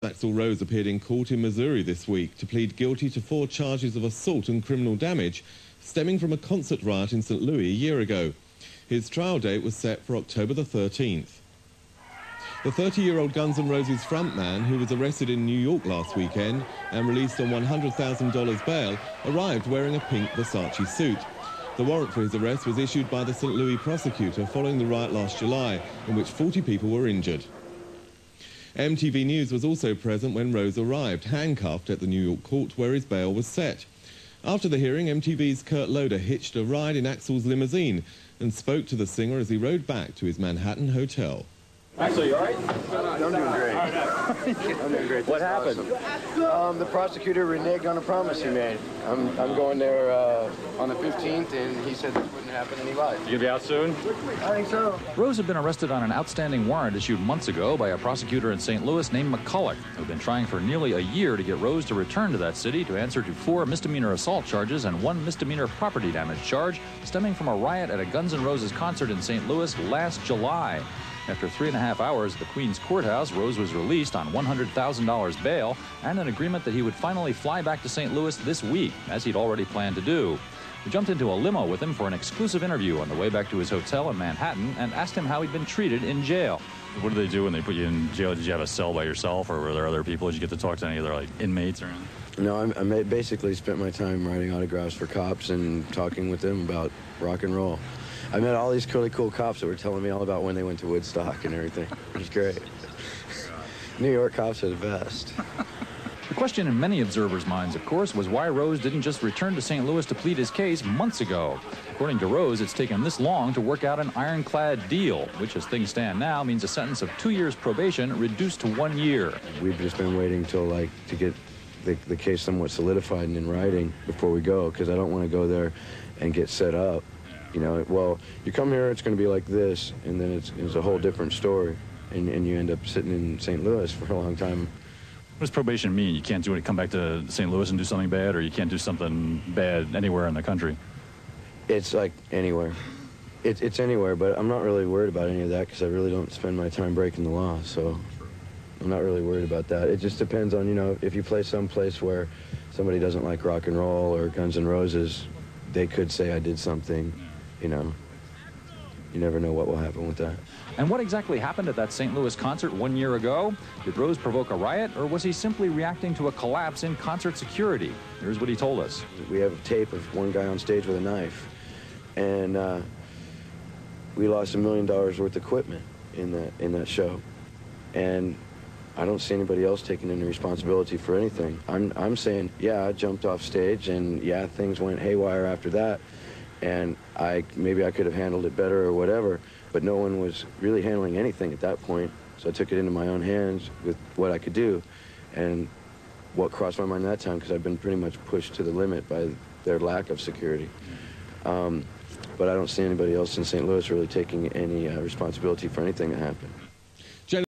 Axl Rose appeared in court in Missouri this week to plead guilty to 4 charges of assault and criminal damage stemming from a concert riot in St. Louis a year ago. His trial date was set for October the 13th. The 30-year-old Guns N' Roses frontman, who was arrested in New York last weekend and released on $100,000 bail, arrived wearing a pink Versace suit. The warrant for his arrest was issued by the St. Louis prosecutor following the riot last July, in which 40 people were injured. MTV News was also present when Rose arrived, handcuffed at the New York court where his bail was set. After the hearing, MTV's Kurt Loder hitched a ride in Axl's limousine and spoke to the singer as he rode back to his Manhattan hotel. Axl, you all right? I'm doing great. I'm doing great. What happened? The prosecutor reneged on a promise he made. I'm going there on the 15th, and he said this wouldn't happen, and he lied. You gonna be out soon? I think so. Rose had been arrested on an outstanding warrant issued months ago by a prosecutor in St. Louis named McCulloch, who'd been trying for nearly a year to get Rose to return to that city to answer to 4 misdemeanor assault charges and 1 misdemeanor property damage charge stemming from a riot at a Guns N' Roses concert in St. Louis last July. After 3.5 hours at the Queens Courthouse, Rose was released on $100,000 bail and an agreement that he would finally fly back to St. Louis this week, as he'd already planned to do. We jumped into a limo with him for an exclusive interview on the way back to his hotel in Manhattan and asked him how he'd been treated in jail. What did they do when they put you in jail? Did you have a cell by yourself, or were there other people? Did you get to talk to any other inmates or anything? No, I basically spent my time writing autographs for cops and talking with them about rock and roll. I met all these really cool cops that were telling me all about when they went to Woodstock and everything. It was great. New York cops are the best. The question in many observers' minds, of course, was why Rose didn't just return to St. Louis to plead his case months ago. According to Rose, it's taken this long to work out an ironclad deal, which, as things stand now, means a sentence of 2 years probation reduced to 1 year. We've just been waiting till, to get the case somewhat solidified and in writing before we go, because I don't want to go there and get set up. You know, well, you come here, it's going to be like this, and then it's a whole different story, and you end up sitting in St. Louis for a long time. What does probation mean? You can't come back to St. Louis and do something bad, or you can't do something bad anywhere in the country? It's like anywhere. It's anywhere, but I'm not really worried about any of that because I really don't spend my time breaking the law, so I'm not really worried about that. It just depends on, if you play someplace where somebody doesn't like rock and roll or Guns N' Roses, they could say I did something. You never know what will happen with that. And what exactly happened at that St. Louis concert 1 year ago? Did Rose provoke a riot, or was he simply reacting to a collapse in concert security? Here's what he told us. We have a tape of one guy on stage with a knife, and we lost $1 million worth of equipment in that show. And I don't see anybody else taking any responsibility for anything. I'm saying, yeah, I jumped off stage, and yeah, things went haywire after that. And maybe I could have handled it better or whatever, but no one was really handling anything at that point. So I took it into my own hands with what I could do. And what crossed my mind that time, because I've been pretty much pushed to the limit by their lack of security. But I don't see anybody else in St. Louis really taking any responsibility for anything that happened.